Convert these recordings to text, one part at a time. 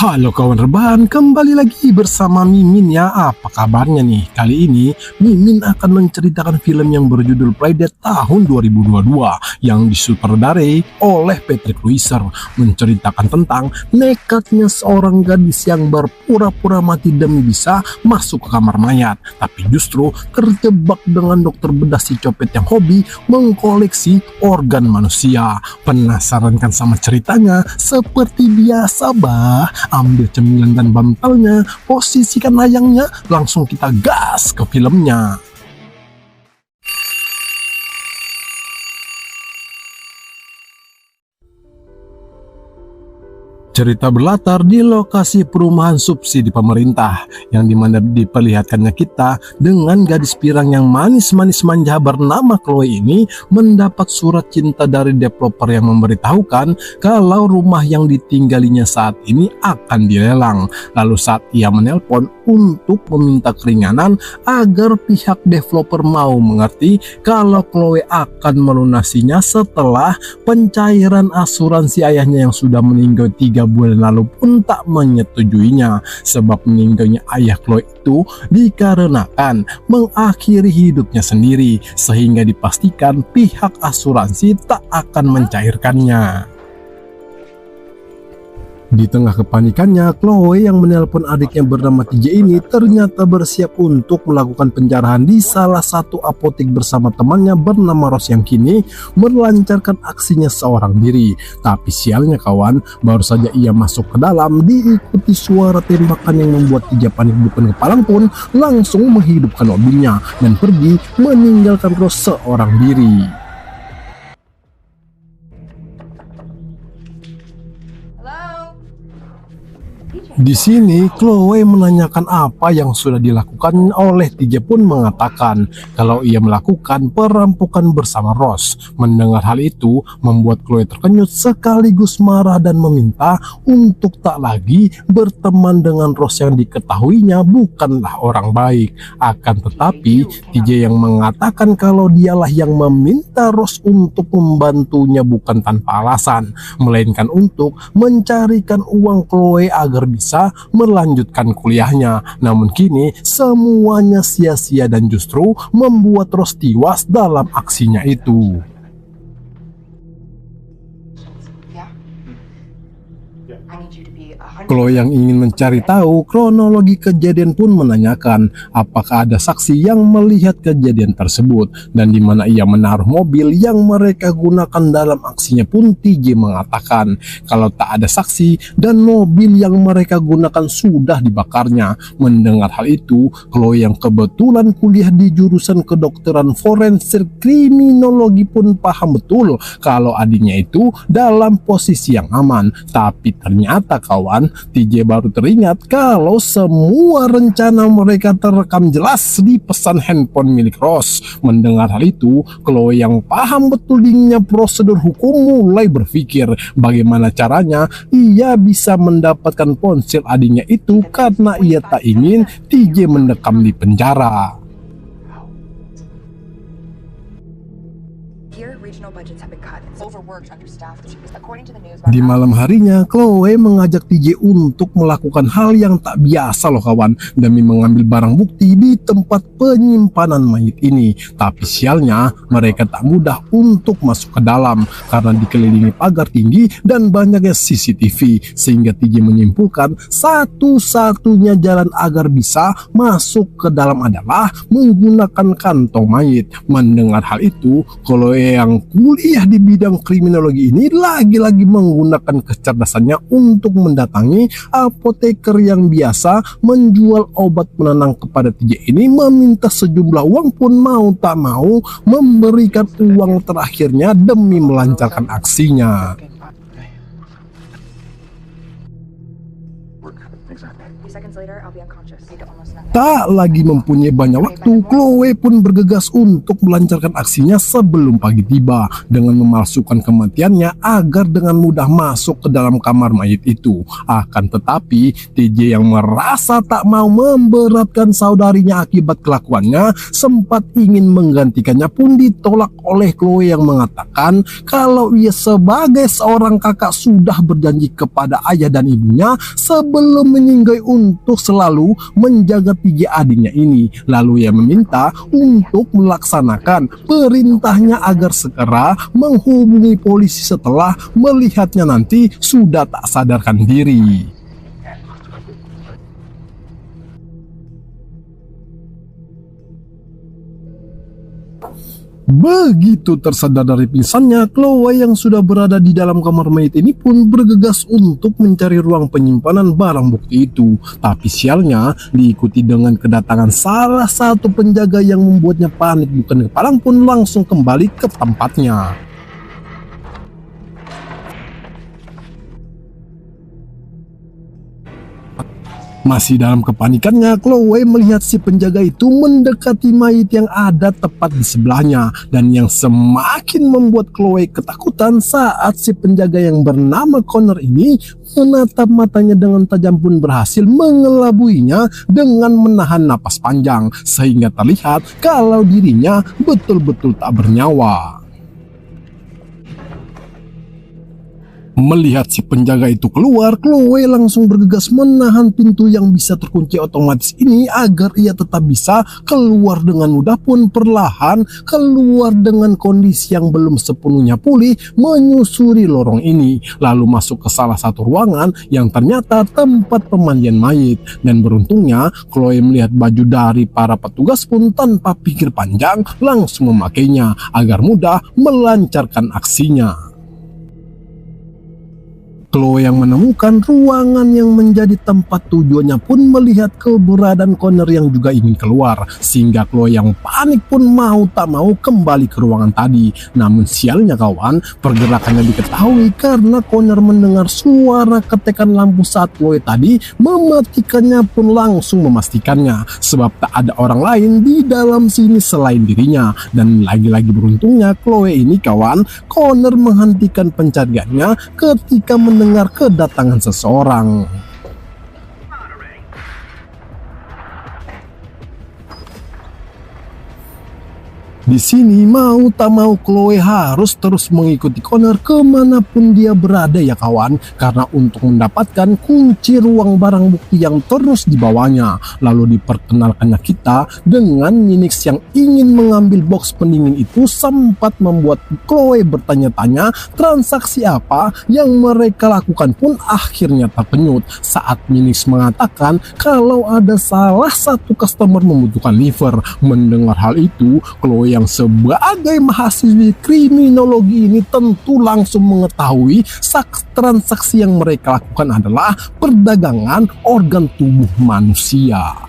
Halo kawan rebahan, kembali lagi bersama Mimin ya. Apa kabarnya nih? Kali ini Mimin akan menceritakan film yang berjudul Playdead tahun 2022 yang disutradarai oleh Patrick Luiser, menceritakan tentang nekatnya seorang gadis yang berpura-pura mati demi bisa masuk ke kamar mayat, tapi justru terjebak dengan dokter bedah si copet yang hobi mengkoleksi organ manusia. Penasaran kan sama ceritanya? Seperti biasa bah, ambil cemilan dan bantalnya, posisikan layangnya, langsung kita gas ke filmnya. Cerita berlatar di lokasi perumahan subsidi pemerintah, yang dimana diperlihatkannya kita dengan gadis pirang yang manis-manis manja bernama Chloe ini mendapat surat cinta dari developer yang memberitahukan kalau rumah yang ditinggalinya saat ini akan dilelang. Lalu saat ia menelpon untuk meminta keringanan agar pihak developer mau mengerti kalau Chloe akan melunasinya setelah pencairan asuransi ayahnya yang sudah meninggal 3 bulan lalu pun tak menyetujuinya, sebab meninggalnya ayah Chloe itu dikarenakan mengakhiri hidupnya sendiri, sehingga dipastikan pihak asuransi tak akan mencairkannya. Di tengah kepanikannya, Chloe yang menelpon adiknya bernama TJ ini ternyata bersiap untuk melakukan penjarahan di salah satu apotek bersama temannya bernama Rose yang kini melancarkan aksinya seorang diri. Tapi sialnya kawan, baru saja ia masuk ke dalam diikuti suara tembakan yang membuat TJ panik bukan kepalang pun langsung menghidupkan mobilnya dan pergi meninggalkan Rose seorang diri. Di sini Chloe menanyakan apa yang sudah dilakukan oleh TJ pun mengatakan kalau ia melakukan perampokan bersama Rose. Mendengar hal itu membuat Chloe terkejut sekaligus marah dan meminta untuk tak lagi berteman dengan Rose yang diketahuinya bukanlah orang baik. Akan tetapi TJ yang mengatakan kalau dialah yang meminta Rose untuk membantunya bukan tanpa alasan, melainkan untuk mencarikan uang Chloe agar bisa melanjutkan kuliahnya. Namun kini semuanya sia-sia dan justru membuat Rose tewas dalam aksinya itu. Chloe yang ingin mencari tahu kronologi kejadian pun menanyakan apakah ada saksi yang melihat kejadian tersebut dan di mana ia menaruh mobil yang mereka gunakan dalam aksinya pun TJ mengatakan kalau tak ada saksi dan mobil yang mereka gunakan sudah dibakarnya. Mendengar hal itu, Chloe yang kebetulan kuliah di jurusan kedokteran forensik kriminologi pun paham betul kalau adiknya itu dalam posisi yang aman. Tapi ternyata kawan, TJ baru teringat kalau semua rencana mereka terekam jelas di pesan handphone milik Rose. Mendengar hal itu, Chloe yang paham betul dinginnya prosedur hukum mulai berpikir bagaimana caranya ia bisa mendapatkan ponsel adiknya itu karena ia tak ingin TJ mendekam di penjara. Di malam harinya, Chloe mengajak TJ untuk melakukan hal yang tak biasa loh kawan, demi mengambil barang bukti di tempat penyimpanan mayat ini. Tapi sialnya, mereka tak mudah untuk masuk ke dalam karena dikelilingi pagar tinggi dan banyaknya CCTV, sehingga TJ menyimpulkan satu-satunya jalan agar bisa masuk ke dalam adalah menggunakan kantong mayat. Mendengar hal itu, Chloe yang kuliah di bidang kriminologi ini lagi-lagi menggunakan kecerdasannya untuk mendatangi apoteker yang biasa menjual obat penenang kepada TJ ini, meminta sejumlah uang pun mau tak mau memberikan uang terakhirnya demi melancarkan aksinya. Tak lagi mempunyai banyak waktu, Chloe pun bergegas untuk melancarkan aksinya sebelum pagi tiba dengan memalsukan kematiannya agar dengan mudah masuk ke dalam kamar mayat itu. Akan tetapi TJ yang merasa tak mau memberatkan saudarinya akibat kelakuannya sempat ingin menggantikannya pun ditolak oleh Chloe yang mengatakan kalau ia sebagai seorang kakak sudah berjanji kepada ayah dan ibunya sebelum sebelum menyinggai untuk selalu menjaga 3 adiknya ini. Lalu ia meminta untuk melaksanakan perintahnya agar segera menghubungi polisi setelah melihatnya nanti sudah tak sadarkan diri. Begitu tersadar dari pingsannya, Chloe yang sudah berada di dalam kamar mayat ini pun bergegas untuk mencari ruang penyimpanan barang bukti itu. Tapi sialnya diikuti dengan kedatangan salah satu penjaga yang membuatnya panik. Bukan kepalang pun langsung kembali ke tempatnya. Masih dalam kepanikannya, Chloe melihat si penjaga itu mendekati mayat yang ada tepat di sebelahnya, dan yang semakin membuat Chloe ketakutan saat si penjaga yang bernama Connor ini menatap matanya dengan tajam pun berhasil mengelabuinya dengan menahan napas panjang sehingga terlihat kalau dirinya betul-betul tak bernyawa. Melihat si penjaga itu keluar, Chloe langsung bergegas menahan pintu yang bisa terkunci otomatis ini agar ia tetap bisa keluar dengan mudah pun perlahan keluar dengan kondisi yang belum sepenuhnya pulih, menyusuri lorong ini lalu masuk ke salah satu ruangan yang ternyata tempat pemandian mayat. Dan beruntungnya Chloe melihat baju dari para petugas pun tanpa pikir panjang langsung memakainya agar mudah melancarkan aksinya. Chloe yang menemukan ruangan yang menjadi tempat tujuannya pun melihat keberadaan Connor yang juga ingin keluar, sehingga Chloe yang panik pun mau tak mau kembali ke ruangan tadi. Namun sialnya kawan, pergerakannya diketahui karena Connor mendengar suara ketekan lampu saat Chloe tadi mematikannya pun langsung memastikannya sebab tak ada orang lain di dalam sini selain dirinya. Dan lagi-lagi beruntungnya Chloe ini kawan, Connor menghentikan pencariannya ketika mendengar kedatangan seseorang. Di sini mau tak mau Chloe harus terus mengikuti Connor kemanapun dia berada ya kawan, karena untuk mendapatkan kunci ruang barang bukti yang terus dibawanya. Lalu diperkenalkannya kita dengan Minix yang ingin mengambil box pendingin itu sempat membuat Chloe bertanya-tanya transaksi apa yang mereka lakukan pun akhirnya terpenyut saat Minix mengatakan kalau ada salah satu customer membutuhkan liver. Mendengar hal itu, Chloe yang sebagai mahasiswi kriminologi ini tentu langsung mengetahui transaksi yang mereka lakukan adalah perdagangan organ tubuh manusia.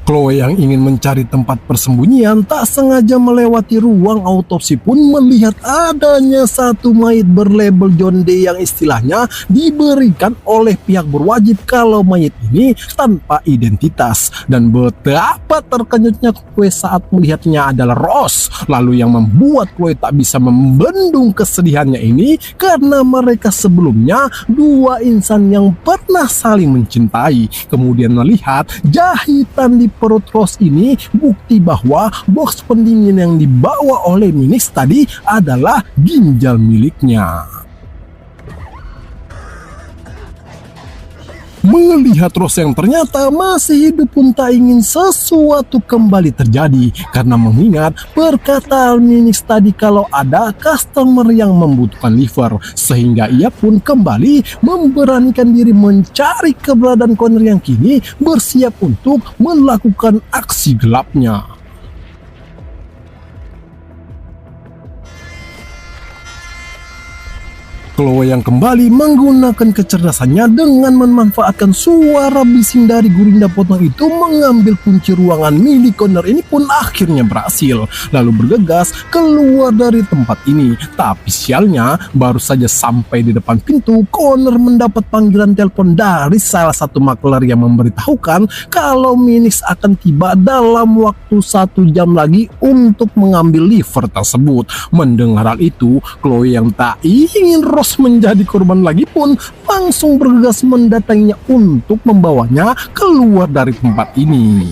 Chloe yang ingin mencari tempat persembunyian tak sengaja melewati ruang autopsi pun melihat adanya satu mayat berlabel John Doe yang istilahnya diberikan oleh pihak berwajib kalau mayat ini tanpa identitas. Dan betapa terkejutnya Chloe saat melihatnya adalah Ross. Lalu yang membuat Chloe tak bisa membendung kesedihannya ini karena mereka sebelumnya dua insan yang pernah saling mencintai. Kemudian melihat jahitan di perut Ross ini bukti bahwa box pendingin yang dibawa oleh Minix tadi adalah ginjal miliknya. Melihat Ross yang ternyata masih hidup pun tak ingin sesuatu kembali terjadi karena mengingat perkataan Minix tadi kalau ada customer yang membutuhkan liver, sehingga ia pun kembali memberanikan diri mencari keberadaan Connor yang kini bersiap untuk melakukan aksi gelapnya. Chloe yang kembali menggunakan kecerdasannya dengan memanfaatkan suara bising dari gurinda potong itu mengambil kunci ruangan milik Connor ini pun akhirnya berhasil. Lalu bergegas keluar dari tempat ini. Tapi sialnya baru saja sampai di depan pintu, Connor mendapat panggilan telepon dari salah satu makler yang memberitahukan kalau Minix akan tiba dalam waktu 1 jam lagi untuk mengambil liver tersebut. Mendengar hal itu, Chloe yang tak ingin Ross menjadi korban lagi pun langsung bergegas mendatanginya untuk membawanya keluar dari tempat ini.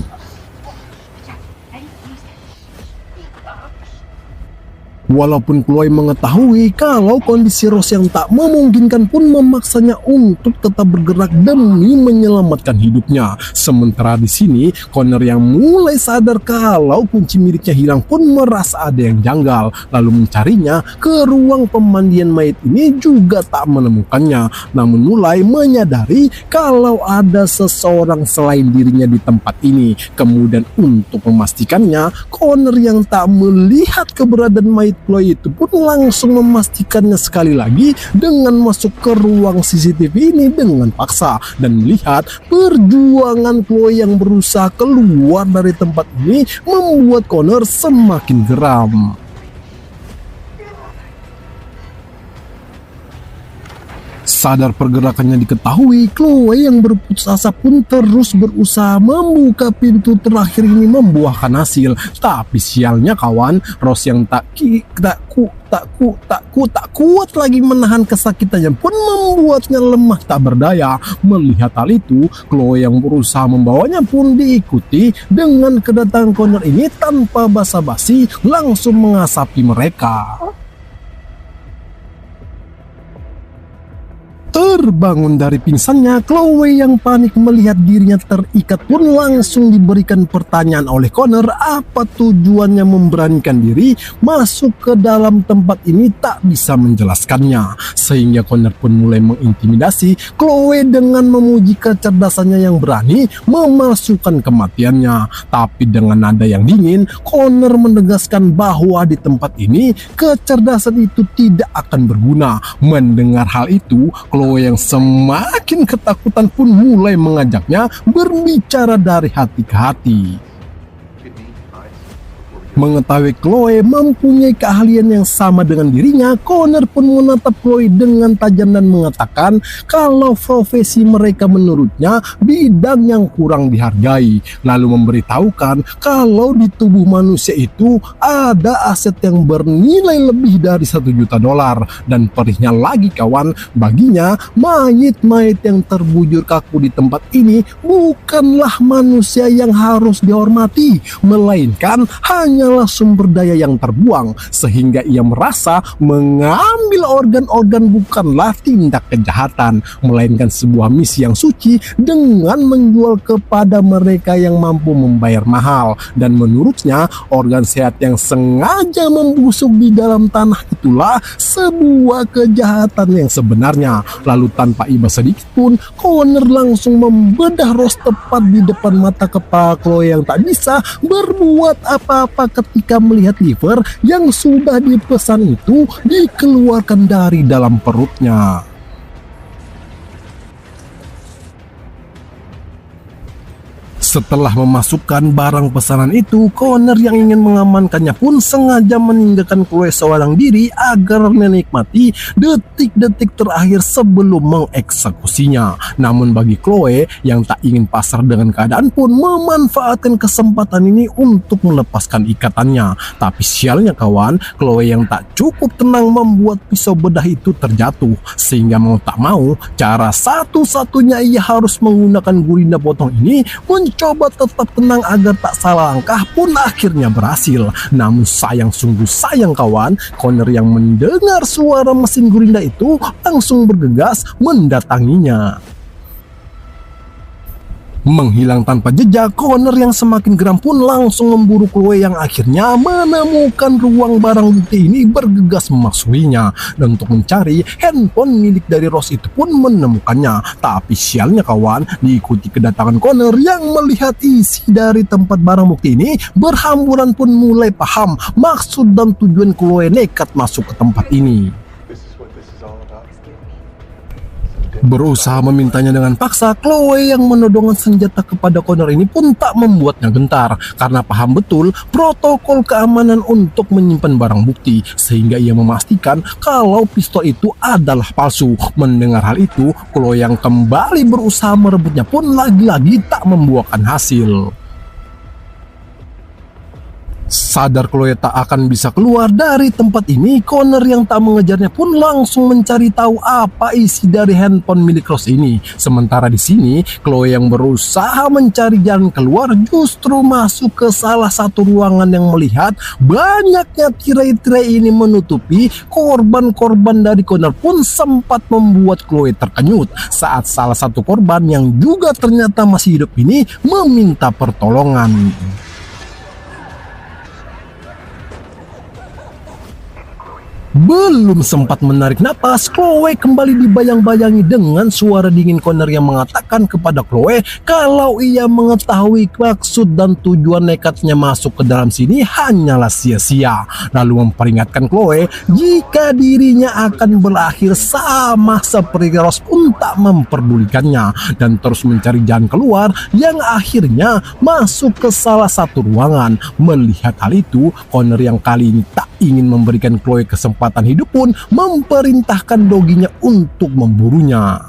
Walaupun Chloe mengetahui kalau kondisi Rose yang tak memungkinkan pun memaksanya untuk tetap bergerak demi menyelamatkan hidupnya. Sementara di sini, Connor yang mulai sadar kalau kunci miliknya hilang pun merasa ada yang janggal, lalu mencarinya ke ruang pemandian mayat ini juga tak menemukannya, namun mulai menyadari kalau ada seseorang selain dirinya di tempat ini. Kemudian untuk memastikannya, Connor yang tak melihat keberadaan mayat Chloe itu pun langsung memastikannya sekali lagi dengan masuk ke ruang CCTV ini dengan paksa dan melihat perjuangan Chloe yang berusaha keluar dari tempat ini membuat Connor semakin geram. Sadar pergerakannya diketahui, Chloe yang berputus asa pun terus berusaha membuka pintu terakhir ini membuahkan hasil. Tapi sialnya kawan, Rose yang tak kuat lagi menahan kesakitannya pun membuatnya lemah tak berdaya. Melihat hal itu, Chloe yang berusaha membawanya pun diikuti dengan kedatangan Connor ini tanpa basa-basi langsung mengasapi mereka. Terbangun dari pingsannya, Chloe yang panik melihat dirinya terikat pun langsung diberikan pertanyaan oleh Connor apa tujuannya memberanikan diri masuk ke dalam tempat ini tak bisa menjelaskannya. Sehingga Connor pun mulai mengintimidasi Chloe dengan memuji kecerdasannya yang berani memalsukan kematiannya. Tapi dengan nada yang dingin, Connor menegaskan bahwa di tempat ini kecerdasan itu tidak akan berguna. Mendengar hal itu, Chloe yang semakin ketakutan pun mulai mengajaknya berbicara dari hati ke hati. Mengetahui Chloe mempunyai keahlian yang sama dengan dirinya, Connor pun menatap Chloe dengan tajam dan mengatakan kalau profesi mereka menurutnya bidang yang kurang dihargai. Lalu memberitahukan kalau di tubuh manusia itu ada aset yang bernilai lebih dari $1 juta. Dan perihnya lagi kawan, baginya mayit-mayit yang terbujur kaku di tempat ini bukanlah manusia yang harus dihormati, melainkan hanyalah sumber daya yang terbuang, sehingga ia merasa mengambil organ-organ bukanlah tindak kejahatan, melainkan sebuah misi yang suci dengan menjual kepada mereka yang mampu membayar mahal. Dan menurutnya, organ sehat yang sengaja membusuk di dalam tanah itulah sebuah kejahatan yang sebenarnya. Lalu tanpa iba sedikit pun, Connor langsung membedah Rose tepat di depan mata kepala Chloe yang tak bisa berbuat apa-apa ketika melihat liver yang sudah dipesan itu dikeluarkan dari dalam perutnya. Setelah memasukkan barang pesanan itu, Connor yang ingin mengamankannya pun sengaja meninggalkan Chloe seorang diri agar menikmati detik-detik terakhir sebelum mengeksekusinya. Namun bagi Chloe yang tak ingin pasrah dengan keadaan pun memanfaatkan kesempatan ini untuk melepaskan ikatannya. Tapi sialnya kawan, Chloe yang tak cukup tenang membuat pisau bedah itu terjatuh, sehingga mau tak mau cara satu-satunya ia harus menggunakan gurinda potong ini mencoba tetap tenang agar tak salah langkah pun akhirnya berhasil. Namun sungguh sayang kawan, Connor yang mendengar suara mesin gurinda itu langsung bergegas mendatanginya. Menghilang tanpa jejak, Connor yang semakin geram pun langsung memburu Chloe yang akhirnya menemukan ruang barang bukti ini bergegas memasukinya. Dan untuk mencari handphone milik dari Rose itu pun menemukannya. Tapi sialnya kawan, diikuti kedatangan Connor yang melihat isi dari tempat barang bukti ini, berhamburan pun mulai paham maksud dan tujuan Chloe nekat masuk ke tempat ini. Berusaha memintanya dengan paksa, Chloe yang menodongkan senjata kepada Connor ini pun tak membuatnya gentar, karena paham betul protokol keamanan untuk menyimpan barang bukti, sehingga ia memastikan kalau pistol itu adalah palsu. Mendengar hal itu, Chloe yang kembali berusaha merebutnya pun lagi-lagi tak membuahkan hasil. Sadar Chloe tak akan bisa keluar dari tempat ini, Connor yang tak mengejarnya pun langsung mencari tahu apa isi dari handphone milik Rose ini. Sementara di sini, Chloe yang berusaha mencari jalan keluar justru masuk ke salah satu ruangan yang melihat banyaknya tirai-tirai ini menutupi korban-korban dari Connor pun sempat membuat Chloe terkejut saat salah satu korban yang juga ternyata masih hidup ini meminta pertolongan. Belum sempat menarik napas, Chloe kembali dibayang-bayangi dengan suara dingin Connor yang mengatakan kepada Chloe kalau ia mengetahui maksud dan tujuan nekatnya masuk ke dalam sini hanyalah sia-sia. Lalu memperingatkan Chloe jika dirinya akan berakhir sama seperti Rose pun tak memperdulikannya dan terus mencari jalan keluar yang akhirnya masuk ke salah satu ruangan. Melihat hal itu, Connor yang kali ini tak ingin memberikan Chloe kesempatan hidup pun memerintahkan doginya untuk memburunya.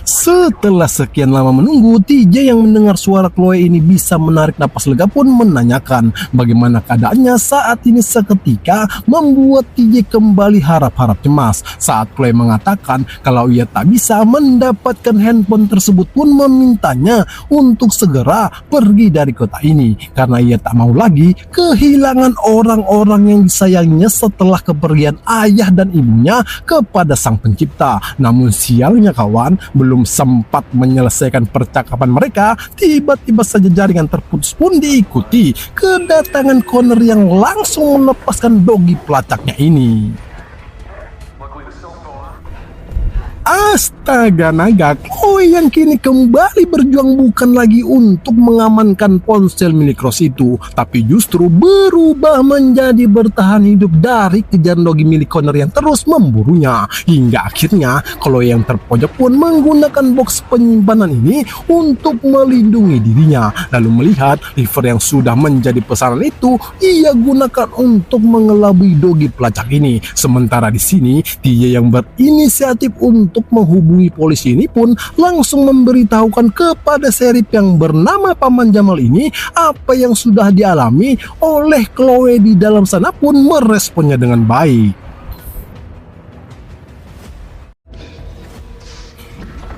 Setelah sekian lama menunggu, TJ yang mendengar suara Chloe ini bisa menarik napas lega pun menanyakan bagaimana keadaannya saat ini. Seketika membuat TJ kembali harap-harap cemas saat Chloe mengatakan kalau ia tak bisa mendapatkan handphone tersebut pun memintanya untuk segera pergi dari kota ini karena ia tak mau lagi kehilangan orang-orang yang disayanginya setelah kepergian ayah dan ibunya kepada sang pencipta. Namun sialnya kawan, belum sempat menyelesaikan percakapan mereka, tiba-tiba saja jaringan terputus pun diikuti kedatangan Connor yang langsung melepaskan dogi pelacaknya ini. Astaga naga, Chloe yang kini kembali berjuang bukan lagi untuk mengamankan ponsel milik Rose itu, tapi justru berubah menjadi bertahan hidup dari kejaran dogi milik Connor yang terus memburunya. Hingga akhirnya Chloe yang terpojok pun menggunakan box penyimpanan ini untuk melindungi dirinya. Lalu melihat liver yang sudah menjadi pesanan itu, ia gunakan untuk mengelabui dogi pelacak ini. Sementara di sini, TJ yang berinisiatif untuk menghubungi polisi ini pun langsung memberitahukan kepada Sheriff yang bernama Paman Jamal ini apa yang sudah dialami oleh Chloe di dalam sana pun meresponnya dengan baik.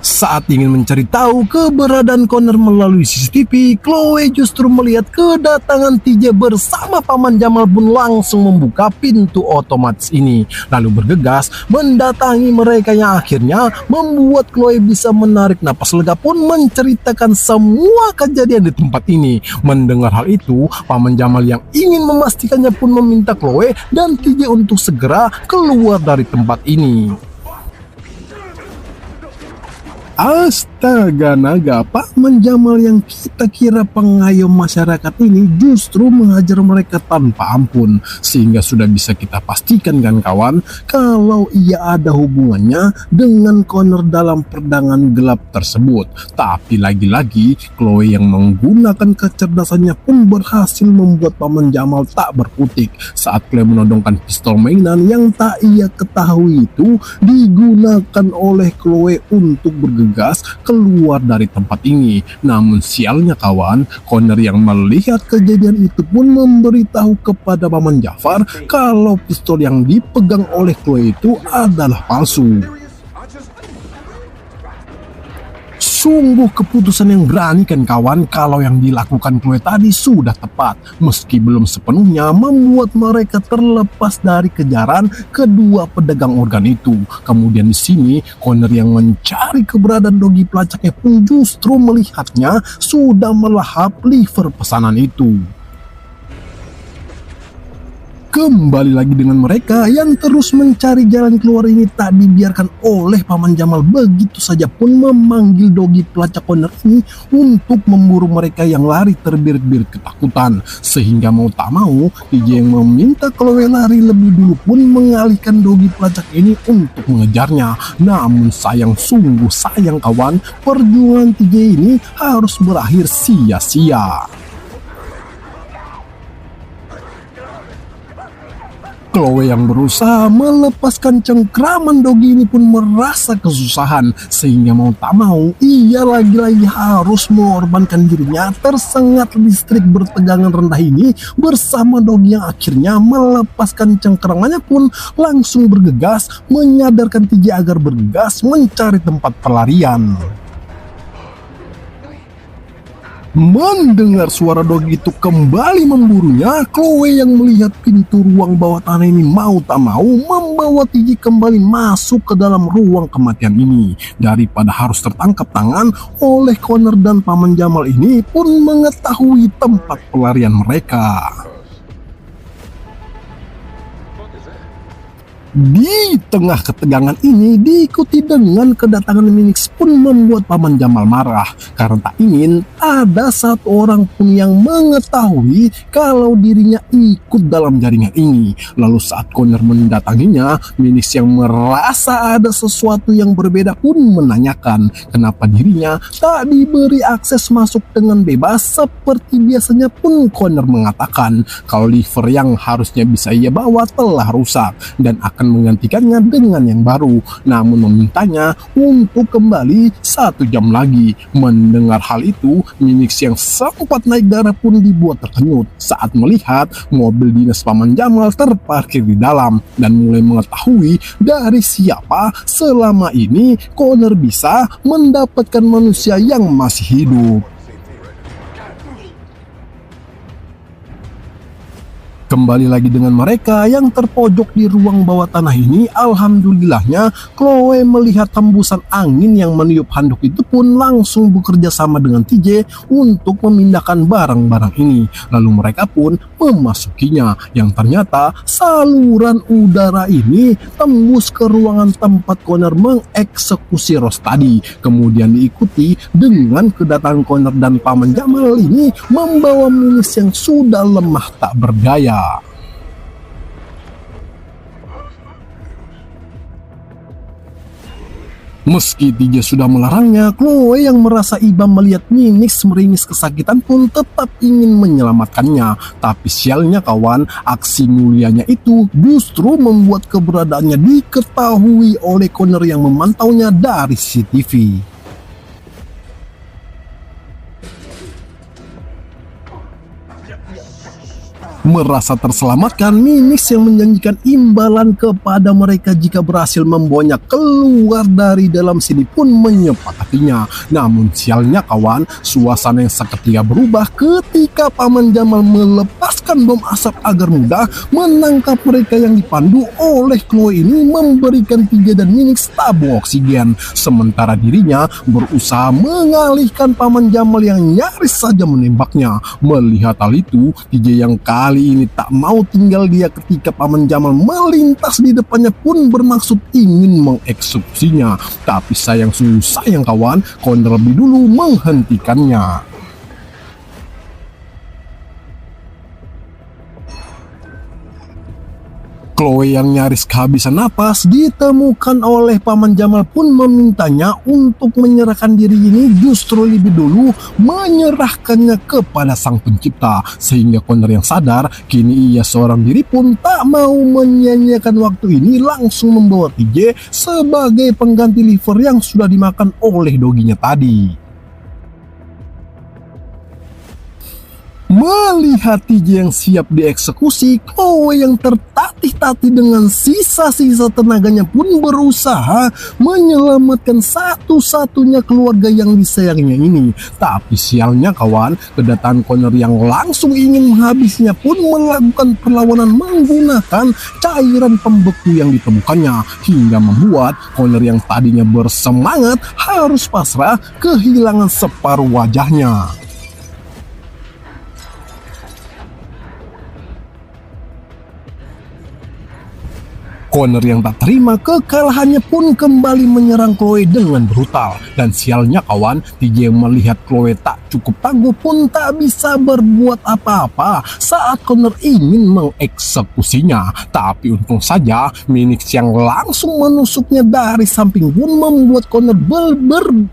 Saat ingin mencari tahu keberadaan Connor melalui CCTV, Chloe justru melihat kedatangan TJ bersama Paman Jamal pun langsung membuka pintu otomatis ini. Lalu bergegas mendatangi mereka yang akhirnya membuat Chloe bisa menarik napas lega pun menceritakan semua kejadian di tempat ini. Mendengar hal itu, Paman Jamal yang ingin memastikannya pun meminta Chloe dan TJ untuk segera keluar dari tempat ini. Astaga naga, Paman Jamal yang kita kira pengayom masyarakat ini justru menghajar mereka tanpa ampun, sehingga sudah bisa kita pastikan kan kawan kalau ia ada hubungannya dengan Connor dalam perdangan gelap tersebut. Tapi lagi-lagi Chloe yang menggunakan kecerdasannya pun berhasil membuat Paman Jamal tak berkutik saat Chloe menodongkan pistol mainan yang tak ia ketahui itu digunakan oleh Chloe untuk bergegas keluar dari tempat ini. Namun sialnya kawan, Connor yang melihat kejadian itu pun memberitahu kepada Paman Jafar kalau pistol yang dipegang oleh Chloe itu adalah palsu. Sungguh keputusan yang berani kan kawan, kalau yang dilakukan Chloe tadi sudah tepat, meski belum sepenuhnya membuat mereka terlepas dari kejaran kedua pedagang organ itu. Kemudian di sini Connor yang mencari keberadaan dogi pelacaknya pun justru melihatnya sudah melahap liver pesanan itu. Kembali lagi dengan mereka yang terus mencari jalan keluar ini tak dibiarkan oleh Paman Jamal begitu saja pun memanggil dogi pelacak Connor ini untuk memburu mereka yang lari terbirit-birit ketakutan. Sehingga mau tak mau, TJ yang meminta Chloe lari lebih dulu pun mengalihkan dogi pelacak ini untuk mengejarnya. Namun sungguh sayang kawan, perjuangan TJ ini harus berakhir sia-sia. Chloe yang berusaha melepaskan cengkraman Dogi ini pun merasa kesusahan, sehingga mau tak mau ia lagi-lagi harus mengorbankan dirinya tersengat listrik bertegangan rendah ini bersama Dogi yang akhirnya melepaskan cengkramannya pun langsung bergegas menyadarkan TJ agar bergegas mencari tempat pelarian. Mendengar suara Dogi itu kembali memburunya, Chloe yang melihat pintu ruang bawah tanah ini mau tak mau membawa TJ kembali masuk ke dalam ruang kematian ini. Daripada harus tertangkap tangan oleh Connor dan Paman Jamal ini pun mengetahui tempat pelarian mereka. Di tengah ketegangan ini diikuti dengan kedatangan Minix pun membuat Paman Jamal marah karena tak ingin ada satu orang pun yang mengetahui kalau dirinya ikut dalam jaringan ini. Lalu saat Connor mendatanginya, Minix yang merasa ada sesuatu yang berbeda pun menanyakan kenapa dirinya tak diberi akses masuk dengan bebas seperti biasanya pun Connor mengatakan kalau liver yang harusnya bisa ia bawa telah rusak dan akan menggantikannya dengan yang baru, namun memintanya untuk kembali 1 jam lagi. Mendengar hal itu, Minix yang sempat naik darah pun dibuat terkejut saat melihat mobil dinas Paman Jamal terparkir di dalam dan mulai mengetahui dari siapa selama ini Connor bisa mendapatkan manusia yang masih hidup. Kembali lagi dengan mereka yang terpojok di ruang bawah tanah ini. Alhamdulillahnya Chloe melihat hembusan angin yang meniup handuk itu pun langsung bekerja sama dengan TJ untuk memindahkan barang-barang ini. Lalu mereka pun memasukinya, yang ternyata saluran udara ini tembus ke ruangan tempat Connor mengeksekusi Ross tadi. Kemudian diikuti dengan kedatangan Connor dan Paman Jamal ini membawa Minix yang sudah lemah tak berdaya. Meski TJ sudah melarangnya, Chloe yang merasa iba melihat Minix meringis kesakitan pun tetap ingin menyelamatkannya. Tapi sialnya kawan, aksi mulianya itu justru membuat keberadaannya diketahui oleh Connor yang memantaunya dari CCTV. Merasa terselamatkan, Minix yang menjanjikan imbalan kepada mereka jika berhasil membawanya keluar dari dalam sini pun menyepakatinya. Namun sialnya kawan, suasana yang seketika berubah ketika Paman Jamal melepaskan bom asap agar mudah menangkap mereka yang dipandu oleh Chloe ini memberikan TJ dan Minix tabung oksigen. Sementara dirinya berusaha mengalihkan Paman Jamal yang nyaris saja menembaknya. Melihat hal itu, TJ yang kali ini tak mau tinggal dia ketika Paman Jamal melintas di depannya pun bermaksud ingin mengeksekusinya. Tapi sayang kawan, Connor lebih dulu menghentikannya. Chloe yang nyaris kehabisan napas ditemukan oleh Paman Jamal pun memintanya untuk menyerahkan diri ini justru lebih dulu menyerahkannya kepada sang pencipta, sehingga Connor yang sadar kini ia seorang diri pun tak mau menyia-nyiakan waktu ini langsung membawa TJ sebagai pengganti liver yang sudah dimakan oleh doginya tadi. Melihat TJ yang siap dieksekusi, Chloe yang tertatih-tatih dengan sisa-sisa tenaganya pun berusaha menyelamatkan satu-satunya keluarga yang disayanginya ini. Tapi sialnya kawan, kedatangan Connor yang langsung ingin menghabisinya pun melakukan perlawanan menggunakan cairan pembeku yang ditemukannya, hingga membuat Connor yang tadinya bersemangat harus pasrah kehilangan separuh wajahnya. Connor yang tak terima kekalahannya pun kembali menyerang Chloe dengan brutal. Dan sialnya kawan, TJ melihat Chloe tak cukup tangguh pun tak bisa berbuat apa-apa saat Connor ingin mengeksekusinya. Tapi untung saja Minix yang langsung menusuknya dari samping pun membuat Connor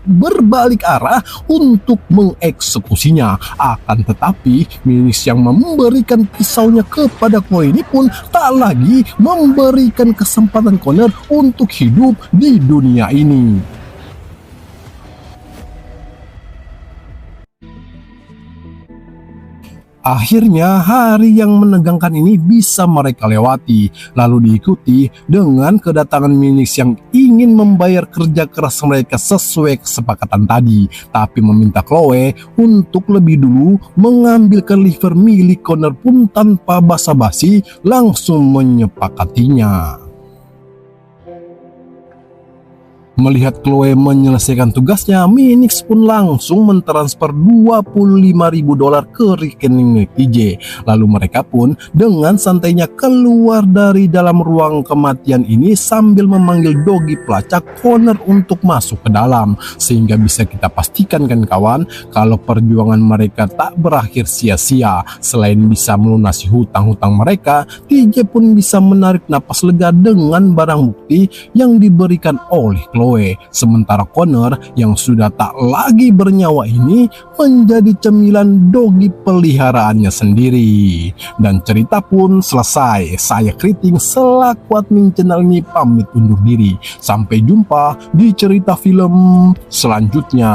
berbalik arah untuk mengeksekusinya. Akan tetapi Minix yang memberikan pisaunya kepada Chloe ini pun tak lagi memberikan kesempatan Connor untuk hidup di dunia ini. Akhirnya hari yang menegangkan ini bisa mereka lewati, lalu diikuti dengan kedatangan Minix yang ingin membayar kerja keras mereka sesuai kesepakatan tadi, tapi meminta Chloe untuk lebih dulu mengambil cleaver milik Connor pun tanpa basa-basi langsung menyepakatinya. Melihat Chloe menyelesaikan tugasnya, Minix pun langsung mentransfer $25.000 ke rekening TJ. Lalu mereka pun dengan santainya keluar dari dalam ruang kematian ini sambil memanggil Doggy pelacak Connor untuk masuk ke dalam. Sehingga bisa kita pastikan kan kawan, kalau perjuangan mereka tak berakhir sia-sia. Selain bisa melunasi hutang-hutang mereka, TJ pun bisa menarik napas lega dengan barang bukti yang diberikan oleh Chloe. Sementara Connor yang sudah tak lagi bernyawa ini menjadi cemilan Doggy peliharaannya sendiri. Dan cerita pun selesai. Saya Kriting selaku admin channel ini pamit undur diri. Sampai jumpa di cerita film selanjutnya.